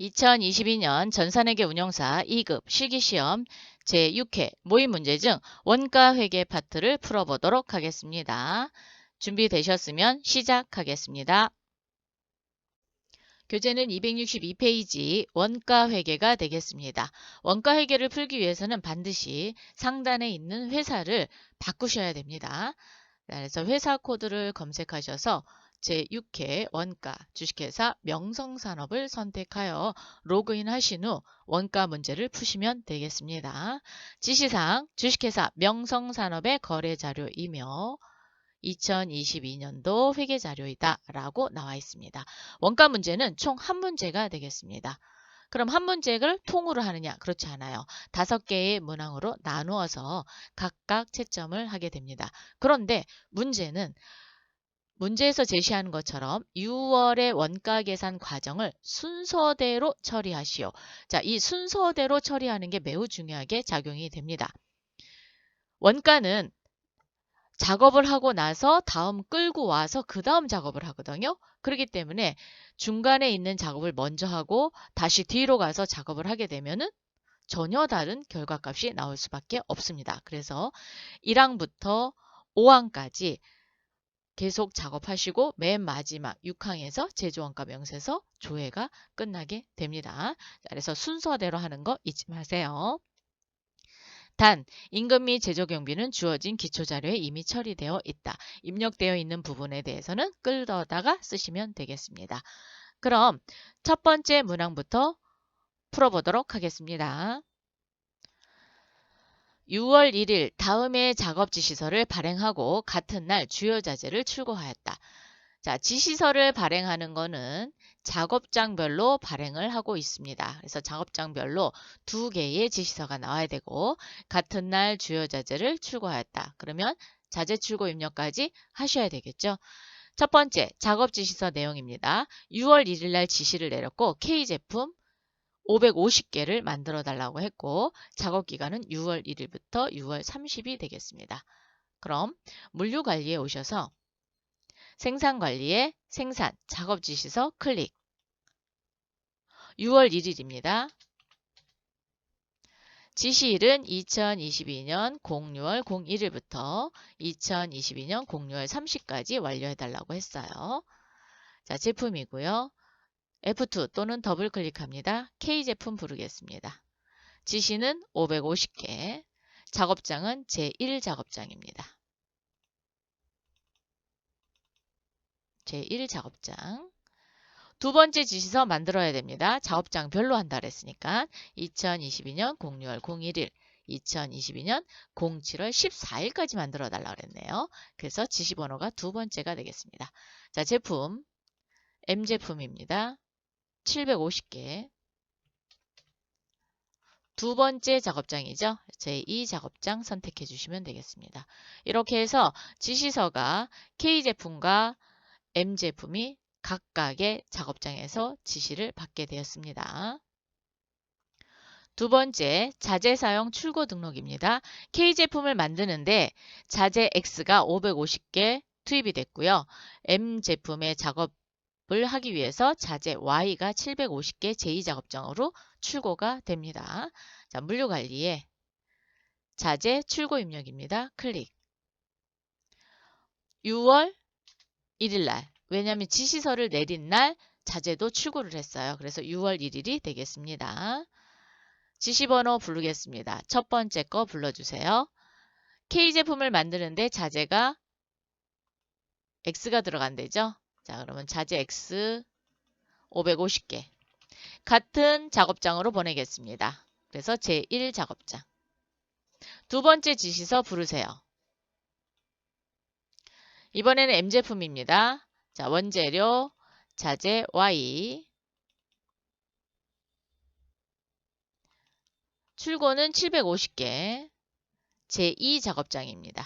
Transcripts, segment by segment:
2022년 전산회계 운영사 2급 실기시험 제6회 모의 문제 중 원가회계 파트를 풀어보도록 하겠습니다. 준비되셨으면 시작하겠습니다. 교재는 262페이지 원가회계가 되겠습니다. 원가회계를 풀기 위해서는 반드시 상단에 있는 회사를 바꾸셔야 됩니다. 그래서 회사 코드를 검색하셔서 제6회 원가 주식회사 명성산업을 선택하여 로그인 하신 후 원가 문제를 푸시면 되겠습니다. 지시사항 주식회사 명성산업의 거래자료이며 2022년도 회계자료이다 라고 나와 있습니다. 원가 문제는 총 한 문제가 되겠습니다. 그럼 한 문제를 통으로 하느냐? 그렇지 않아요. 5개의 문항으로 나누어서 각각 채점을 하게 됩니다. 그런데 문제는 문제에서 제시하는 것처럼 6월의 원가 계산 과정을 순서대로 처리하시오. 자, 이 순서대로 처리하는 게 매우 중요하게 작용이 됩니다. 원가는 작업을 하고 나서 다음 끌고 와서 그 다음 작업을 하거든요. 그렇기 때문에 중간에 있는 작업을 먼저 하고 다시 뒤로 가서 작업을 하게 되면은 전혀 다른 결과값이 나올 수밖에 없습니다. 그래서 1항부터 5항까지 계속 작업하시고 맨 마지막 6항에서 제조원가 명세서 조회가 끝나게 됩니다. 그래서 순서대로 하는 거 잊지 마세요. 단, 임금 및 제조경비는 주어진 기초자료에 이미 처리되어 있다. 입력되어 있는 부분에 대해서는 끌어다가 쓰시면 되겠습니다. 그럼 첫 번째 문항부터 풀어보도록 하겠습니다. 6월 1일 다음의 작업 지시서를 발행하고 같은 날 주요 자재를 출고하였다. 자, 지시서를 발행하는 거는 작업장별로 발행을 하고 있습니다. 그래서 작업장별로 2개의 지시서가 나와야 되고 같은 날 주요 자재를 출고하였다. 그러면 자재 출고 입력까지 하셔야 되겠죠. 첫 번째 작업 지시서 내용입니다. 6월 1일 날 지시를 내렸고 K제품 550개를 만들어 달라고 했고 작업 기간은 6월 1일부터 6월 30이 되겠습니다. 그럼 물류관리에 오셔서 생산관리에 생산, 작업지시서 클릭. 6월 1일입니다. 지시일은 2022년 06월 01일부터 2022년 06월 30까지 완료해달라고 했어요. 자, 제품이고요. F2 또는 더블 클릭합니다. K제품 부르겠습니다. 지시는 550개, 작업장은 제1작업장입니다. 제1작업장. 두 번째 지시서 만들어야 됩니다. 작업장별로 한다 그랬으니까 2022년 06월 01일, 2022년 07월 14일까지 만들어 달라고 그랬네요. 그래서 지시번호가 두 번째가 되겠습니다. 자, 제품 M제품입니다. 750개. 두 번째 작업장이죠. 제2작업장 선택해 주시면 되겠습니다. 이렇게 해서 지시서가 K제품과 M제품이 각각의 작업장에서 지시를 받게 되었습니다. 두 번째, 자재 사용 출고 등록입니다. K제품을 만드는데 자재 X가 550개 투입이 됐고요. M제품의 작업을 하기 위해서 자재 Y가 750개 제2작업장으로 출고가 됩니다. 자, 물류관리에 자재 출고 입력입니다. 클릭. 6월 1일 날, 왜냐하면 지시서를 내린 날 자재도 출고를 했어요. 그래서 6월 1일이 되겠습니다. 지시번호 부르겠습니다. 첫 번째 거 불러주세요. K제품을 만드는데 자재가 X가 들어간대죠. 자, 그러면 자재 X 550개. 같은 작업장으로 보내겠습니다. 그래서 제1작업장. 두 번째 지시서 부르세요. 이번에는 M제품입니다. 자, 원재료, 자재 Y. 출고는 750개. 제2작업장입니다.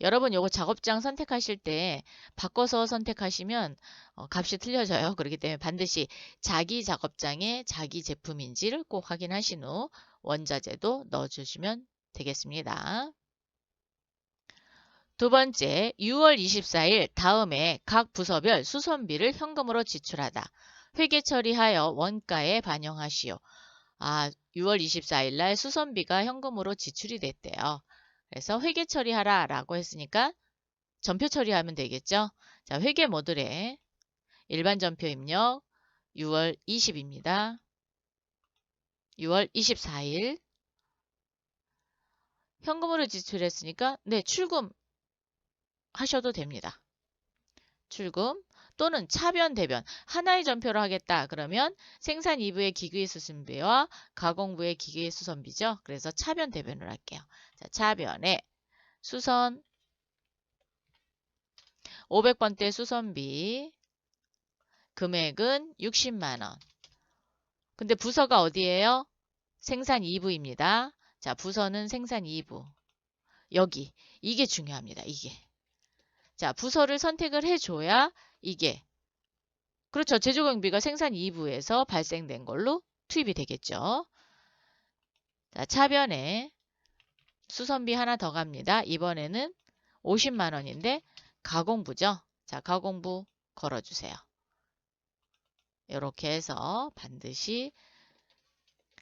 여러분 요거 작업장 선택하실 때 바꿔서 선택하시면 값이 틀려져요. 그렇기 때문에 반드시 자기 작업장에 자기 제품인지를 꼭 확인하신 후 원자재도 넣어주시면 되겠습니다. 두 번째, 6월 24일 다음에 각 부서별 수선비를 현금으로 지출하다. 회계 처리하여 원가에 반영하시오. 6월 24일 날 수선비가 현금으로 지출이 됐대요. 그래서 회계 처리하라 라고 했으니까 전표 처리하면 되겠죠. 자, 회계 모듈에 일반 전표 입력 6월 20입니다. 6월 24일 현금으로 지출했으니까 네, 출금 하셔도 됩니다. 출금 또는 차변, 대변 하나의 전표로 하겠다. 그러면 생산 2부의 기계의 수선비와 가공부의 기계의 수선비죠. 그래서 차변, 대변을 할게요. 자, 차변에 수선 500번대 수선비 금액은 60만 원. 근데 부서가 어디예요? 생산 2부입니다. 자, 부서는 생산 2부. 여기 이게 중요합니다. 이게. 자, 부서를 선택을 해줘야 이게 그렇죠. 제조경비가 생산 2부에서 발생된 걸로 투입이 되겠죠. 자, 차변에 수선비 하나 더 갑니다. 이번에는 50만 원인데 가공부죠. 자, 가공부 걸어주세요. 이렇게 해서 반드시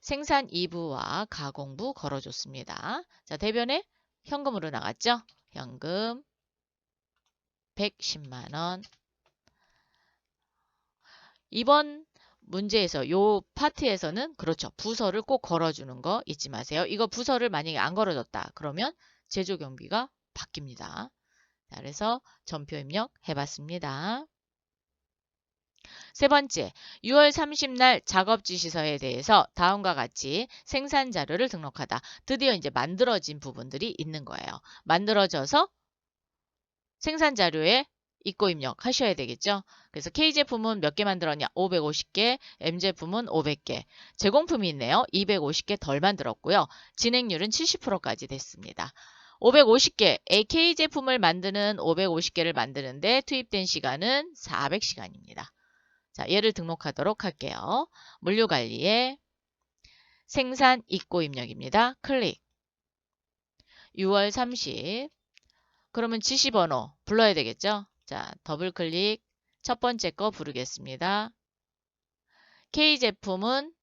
생산 2부와 가공부 걸어줬습니다. 자, 대변에 현금으로 나갔죠. 현금 110만 원. 이번 문제에서 요 파트에서는 그렇죠. 부서를 꼭 걸어주는 거 잊지 마세요. 이거 부서를 만약에 안 걸어줬다. 그러면 제조경비가 바뀝니다. 자, 그래서 전표 입력 해봤습니다. 세 번째, 6월 30날 작업 지시서에 대해서 다음과 같이 생산 자료를 등록하다. 드디어 이제 만들어진 부분들이 있는 거예요. 만들어져서 생산 자료에 입고 입력하셔야 되겠죠. 그래서 K제품은 몇 개 만들었냐? 550개, M제품은 500개. 제공품이 있네요. 250개 덜 만들었고요. 진행률은 70%까지 됐습니다. 550개, K제품을 만드는 550개를 만드는데 투입된 시간은 400시간입니다. 자, 얘를 등록하도록 할게요. 물류관리에 생산 입고 입력입니다. 클릭. 6월 30. 그러면 지시번호 불러야 되겠죠? 자, 더블 클릭. 첫 번째 거 부르겠습니다. K제품은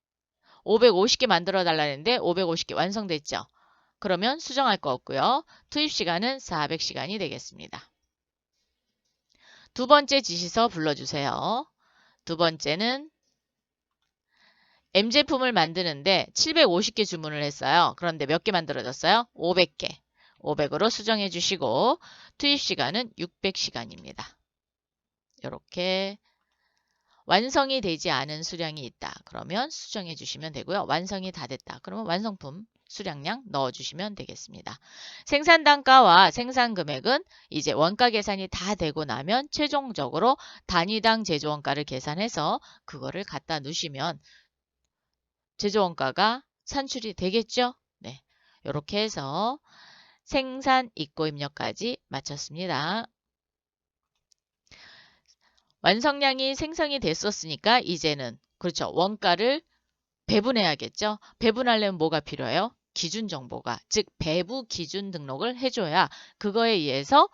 550개 만들어 달라는데 550개 완성됐죠? 그러면 수정할 거 없고요. 투입 시간은 400시간이 되겠습니다. 두 번째 지시서 불러주세요. 두 번째는 M제품을 만드는데 750개 주문을 했어요. 그런데 몇 개 만들어졌어요? 500개. 500으로 수정해 주시고 투입 시간은 600시간입니다. 이렇게 완성이 되지 않은 수량이 있다. 그러면 수정해 주시면 되고요. 완성이 다 됐다. 그러면 완성품 수량량 넣어주시면 되겠습니다. 생산 단가와 생산 금액은 이제 원가 계산이 다 되고 나면 최종적으로 단위당 제조원가를 계산해서 그거를 갖다 놓으시면 제조원가가 산출이 되겠죠? 네, 이렇게 해서 생산 입고 입력까지 마쳤습니다. 완성량이 생성이 됐었으니까 이제는 그렇죠. 원가를 배분해야겠죠. 배분하려면 뭐가 필요해요? 기준 정보가, 즉 배부 기준 등록을 해줘야 그거에 의해서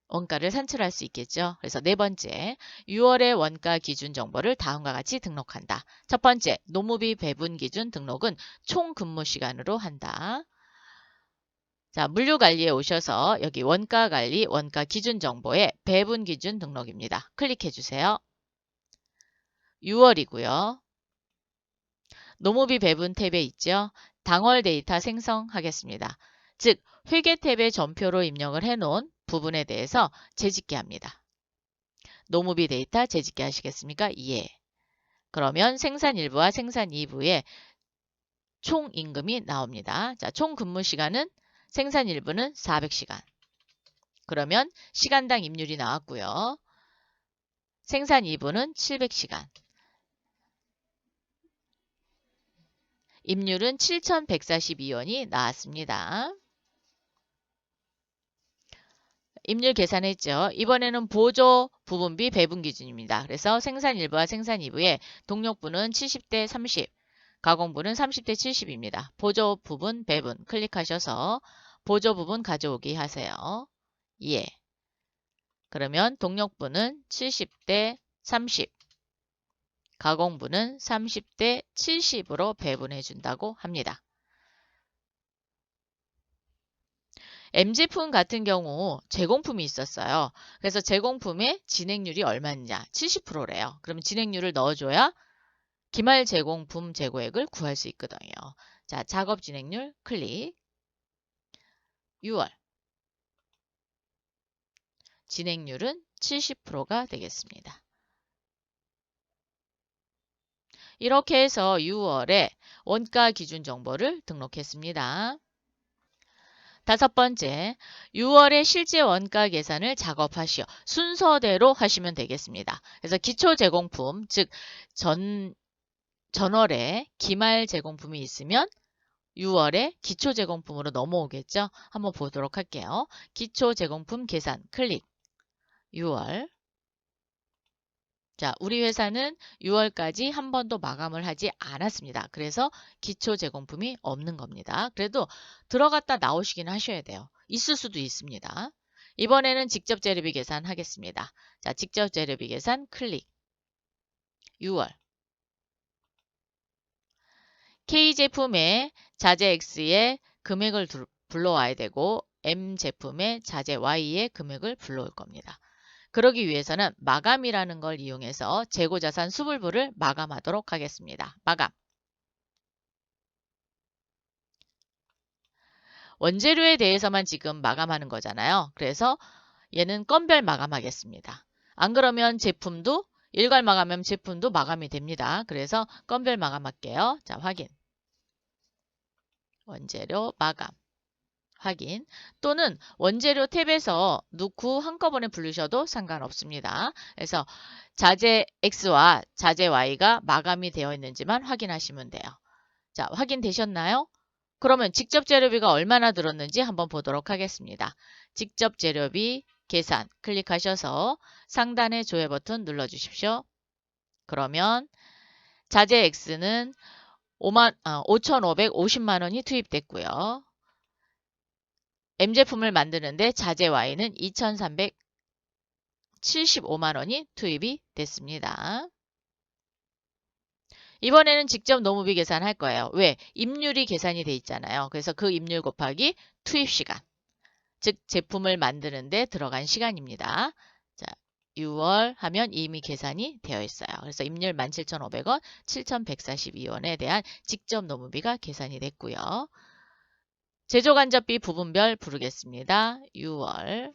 원가를 산출할 수 있겠죠. 그래서 네 번째, 6월의 원가 기준 정보를 다음과 같이 등록한다. 첫 번째, 노무비 배분 기준 등록은 총 근무 시간으로 한다. 자, 물류관리에 오셔서 여기 원가관리, 원가 기준 정보에 배분 기준 등록입니다. 클릭해 주세요. 6월이고요. 노무비 배분 탭에 있죠. 당월 데이터 생성하겠습니다. 즉, 회계 탭에 전표로 입력을 해놓은 부분에 대해서 재집계 합니다. 노무비 데이터 재집계 하시겠습니까? 예. 그러면 생산 1부와 생산 2부의 총 임금이 나옵니다. 자, 총 근무 시간은 생산 1부는 400시간. 그러면 시간당 임률이 나왔고요. 생산 2부는 700시간. 임률은 7,142원이 나왔습니다. 임률 계산했죠. 이번에는 보조 부분비 배분 기준입니다. 그래서 생산 1부와 생산 2부의 동력부는 70대 30, 가공부는 30대 70입니다. 보조 부분 배분 클릭하셔서 보조 부분 가져오기 하세요. 예. 그러면 동력부는 70대 30. 가공분은 30대 70으로 배분해 준다고 합니다. M제품 같은 경우 제공품이 있었어요. 그래서 제공품의 진행률이 얼마냐? 70%래요. 그러면 진행률을 넣어줘야 기말 제공품 재고액을 구할 수 있거든요. 자, 작업 진행률 클릭. 6월. 진행률은 70%가 되겠습니다. 이렇게 해서 6월에 원가 기준 정보를 등록했습니다. 다섯 번째, 6월에 실제 원가 계산을 작업하시오. 순서대로 하시면 되겠습니다. 그래서 기초 제공품, 즉 전월에 기말 제공품이 있으면 6월에 기초 제공품으로 넘어오겠죠. 한번 보도록 할게요. 기초 제공품 계산 클릭. 6월. 자, 우리 회사는 6월까지 한 번도 마감을 하지 않았습니다. 그래서 기초 제공품이 없는 겁니다. 그래도 들어갔다 나오시긴 하셔야 돼요. 있을 수도 있습니다. 이번에는 직접 재료비 계산 하겠습니다. 자, 직접 재료비 계산 클릭. 6월. K제품의 자재 X의 금액을 불러와야 되고 M제품의 자재 Y의 금액을 불러올 겁니다. 그러기 위해서는 마감이라는 걸 이용해서 재고자산 수불부를 마감하도록 하겠습니다. 마감. 원재료에 대해서만 지금 마감하는 거잖아요. 그래서 얘는 건별 마감하겠습니다. 안 그러면 제품도 일괄 마감하면 제품도 마감이 됩니다. 그래서 건별 마감할게요. 자, 확인. 원재료 마감. 확인. 또는 원재료 탭에서 넣고 한꺼번에 부르셔도 상관없습니다. 그래서 자재 X와 자재 Y가 마감이 되어 있는지만 확인하시면 돼요. 자, 확인되셨나요? 그러면 직접 재료비가 얼마나 들었는지 한번 보도록 하겠습니다. 직접 재료비 계산 클릭하셔서 상단의 조회 버튼 눌러주십시오. 그러면 자재 X는 5,550만 원이 투입됐고요. M제품을 만드는데 자재 Y는 2,375만 원이 투입이 됐습니다. 이번에는 직접 노무비 계산할 거예요. 왜? 입률이 계산이 돼 있잖아요. 그래서 그 입률 곱하기 투입 시간, 즉 제품을 만드는데 들어간 시간입니다. 자, 6월 하면 이미 계산이 되어 있어요. 그래서 입률 17,500원, 7,142원에 대한 직접 노무비가 계산이 됐고요. 제조간접비 부분별 부르겠습니다. 6월.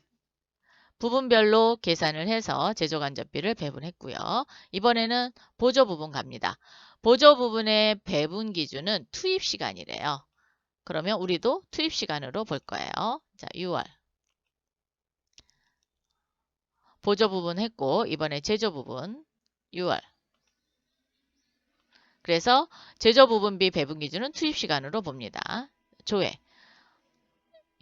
부분별로 계산을 해서 제조간접비를 배분했고요. 이번에는 보조 부분 갑니다. 보조 부분의 배분 기준은 투입 시간이래요. 그러면 우리도 투입 시간으로 볼 거예요. 자, 6월. 보조 부분 했고 이번에 제조 부분 6월. 그래서 제조 부분비 배분 기준은 투입 시간으로 봅니다. 조회.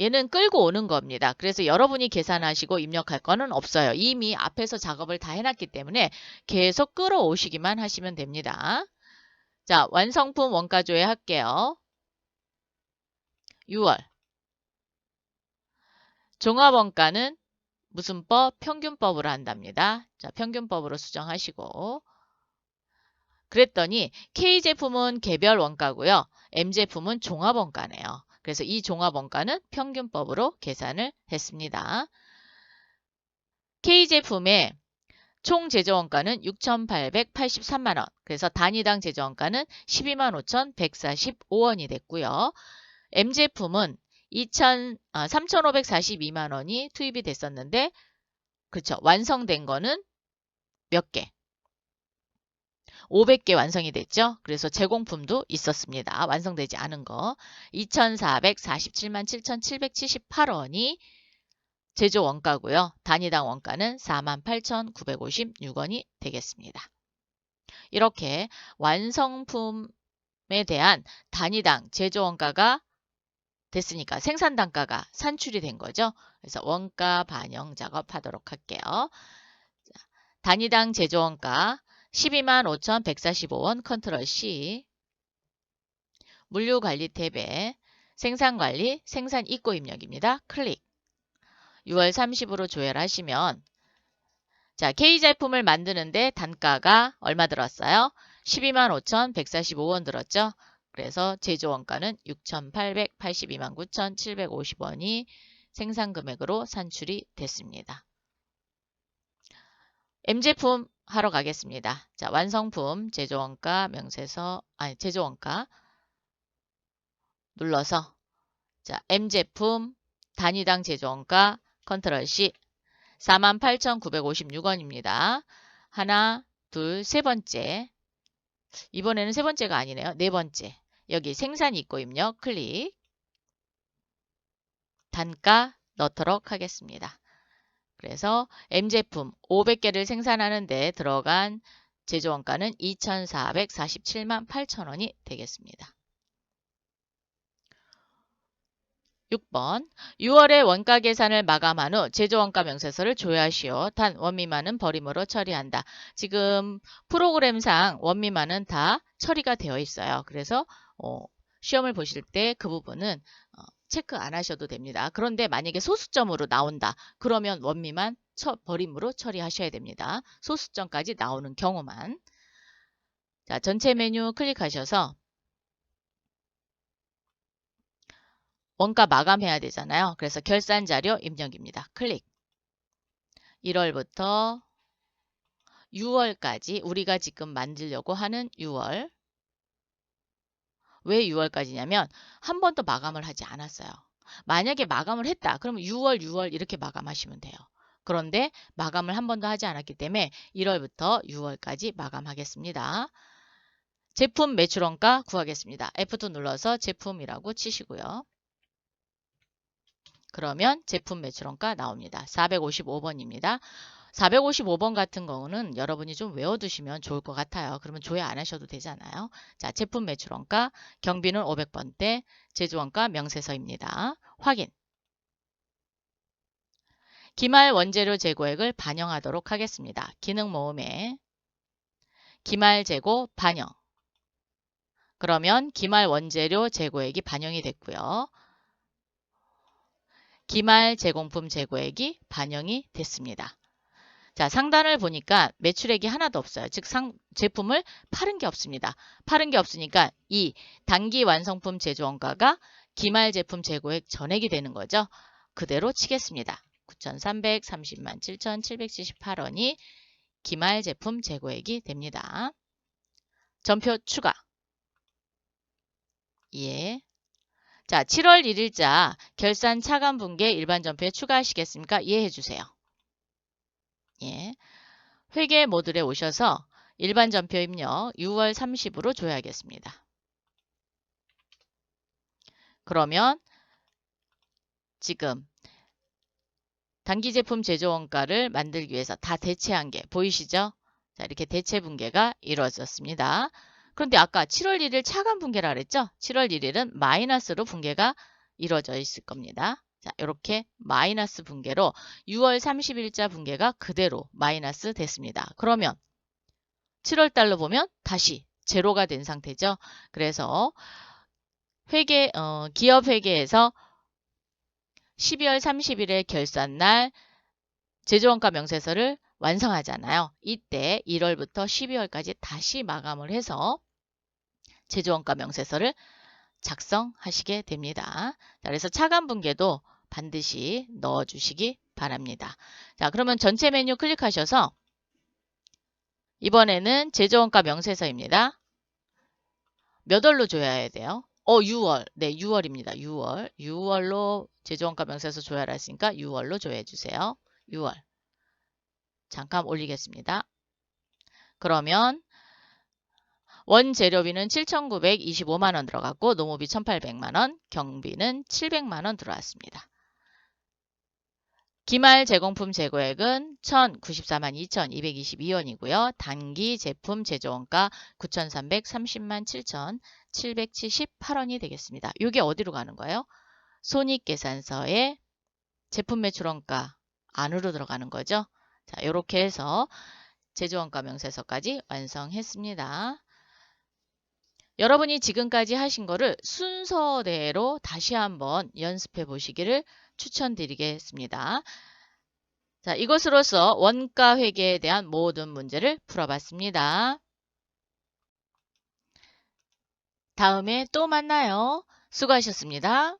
얘는 끌고 오는 겁니다. 그래서 여러분이 계산하시고 입력할 거는 없어요. 이미 앞에서 작업을 다 해놨기 때문에 계속 끌어오시기만 하시면 됩니다. 자, 완성품 원가조회 할게요. 6월. 종합원가는 무슨 법? 평균법으로 한답니다. 자, 평균법으로 수정하시고. 그랬더니 K제품은 개별 원가고요. M제품은 종합원가네요. 그래서 이 종합원가는 평균법으로 계산을 했습니다. K제품의 총 제조원가는 6,883만 원. 그래서 단위당 제조원가는 12만 5,145원이 됐고요. M제품은 3,542만 원이 투입이 됐었는데 그렇죠. 완성된 거는 몇 개? 500개 완성이 됐죠. 그래서 제공품도 있었습니다. 완성되지 않은 거. 2,447만 7,778원이 제조 원가고요. 단위당 원가는 48,956원이 되겠습니다. 이렇게 완성품에 대한 단위당 제조 원가가 됐으니까 생산 단가가 산출이 된 거죠. 그래서 원가 반영 작업하도록 할게요. 단위당 제조 원가 12만 5,145원 컨트롤 C. 물류관리 탭에 생산관리, 생산 입고 입력입니다. 클릭. 6월 30으로 조회하시면 자, K 제품을 만드는데 단가가 얼마 들었어요? 125,145원 들었죠? 그래서 제조 원가는 6,882만 9,750원이 생산 금액으로 산출이 됐습니다. M제품 하러 가겠습니다. 자, 완성품 제조원가 명세서 제조원가 눌러서 자, M제품 단위당 제조원가 컨트롤 C 48,956원입니다. 하나, 둘, 세 번째. 이번에는 세 번째가 아니네요. 네 번째. 여기 생산 입고 입력 클릭. 단가 넣도록 하겠습니다. 그래서 M제품 500개를 생산하는데 들어간 제조원가는 2,447만 8천원이 되겠습니다. 6번 6월에 원가 계산을 마감한 후 제조원가 명세서를 조회하시오. 단 원미만은 버림으로 처리한다. 지금 프로그램상 원미만은 다 처리가 되어 있어요. 그래서 시험을 보실 때 그 부분은 체크 안 하셔도 됩니다. 그런데 만약에 소수점으로 나온다. 그러면 원미만 버림으로 처리하셔야 됩니다. 소수점까지 나오는 경우만. 자, 전체 메뉴 클릭하셔서 원가 마감해야 되잖아요. 그래서 결산 자료 입력입니다. 클릭. 1월부터 6월까지 우리가 지금 만들려고 하는 6월. 왜 6월까지냐면 한 번도 마감을 하지 않았어요. 만약에 마감을 했다. 그러면 6월 이렇게 마감하시면 돼요. 그런데 마감을 한 번도 하지 않았기 때문에 1월부터 6월까지 마감하겠습니다. 제품 매출원가 구하겠습니다. F2 눌러서 제품이라고 치시고요. 그러면 제품 매출원가 나옵니다. 455번입니다. 455번 같은 경우는 여러분이 좀 외워두시면 좋을 것 같아요. 그러면 조회 안 하셔도 되잖아요. 자, 제품 매출원가, 경비는 500번대, 제조원가 명세서입니다. 확인. 기말 원재료 재고액을 반영하도록 하겠습니다. 기능 모음에 기말 재고 반영. 그러면 기말 원재료 재고액이 반영이 됐고요. 기말 제공품 재고액이 반영이 됐습니다. 자, 상단을 보니까 매출액이 하나도 없어요. 즉 제품을 팔은 게 없습니다. 팔은 게 없으니까 이 단기 완성품 제조원가가 기말 제품 재고액 전액이 되는 거죠. 그대로 치겠습니다. 9,330만 7,778원이 기말 제품 재고액이 됩니다. 전표 추가. 예. 자, 7월 1일자 결산 차감 분계 일반 전표에 추가하시겠습니까? 예 해주세요. 예. 회계 모듈에 오셔서 일반 전표 입력 6월 30으로 줘야겠습니다. 그러면 지금 단기 제품 제조 원가를 만들기 위해서 다 대체한 게 보이시죠? 자, 이렇게 대체 분계가 이루어졌습니다. 그런데 아까 7월 1일 차감 분계라 그랬죠? 7월 1일은 마이너스로 분계가 이루어져 있을 겁니다. 자, 이렇게 마이너스 분계로 6월 30일자 분계가 그대로 마이너스 됐습니다. 그러면 7월 달로 보면 다시 제로가 된 상태죠. 그래서 기업 회계에서 12월 30일에 결산날 제조원가 명세서를 완성하잖아요. 이때 1월부터 12월까지 다시 마감을 해서 제조원가 명세서를 작성하시게 됩니다. 자, 그래서 차감 분계도 반드시 넣어주시기 바랍니다. 자, 그러면 전체 메뉴 클릭하셔서 이번에는 제조원가 명세서입니다. 몇 월로 줘야 돼요? 6월. 네, 6월입니다. 6월. 6월로 제조원가 명세서 조회를 했으니까 6월로 조회해 주세요. 6월. 잠깐 올리겠습니다. 그러면 원재료비는 7,925만원 들어갔고 노무비 1,800만원, 경비는 700만원 들어왔습니다. 기말 제공품 재고액은 1,094만 2,222원이고요. 단기 제품 제조원가 9,330만 7,778원이 되겠습니다. 이게 어디로 가는 거예요? 손익계산서에 제품 매출원가 안으로 들어가는 거죠. 자, 이렇게 해서 제조원가 명세서까지 완성했습니다. 여러분이 지금까지 하신 거를 순서대로 다시 한번 연습해 보시기를 추천드리겠습니다. 자, 이것으로서 원가 회계에 대한 모든 문제를 풀어봤습니다. 다음에 또 만나요. 수고하셨습니다.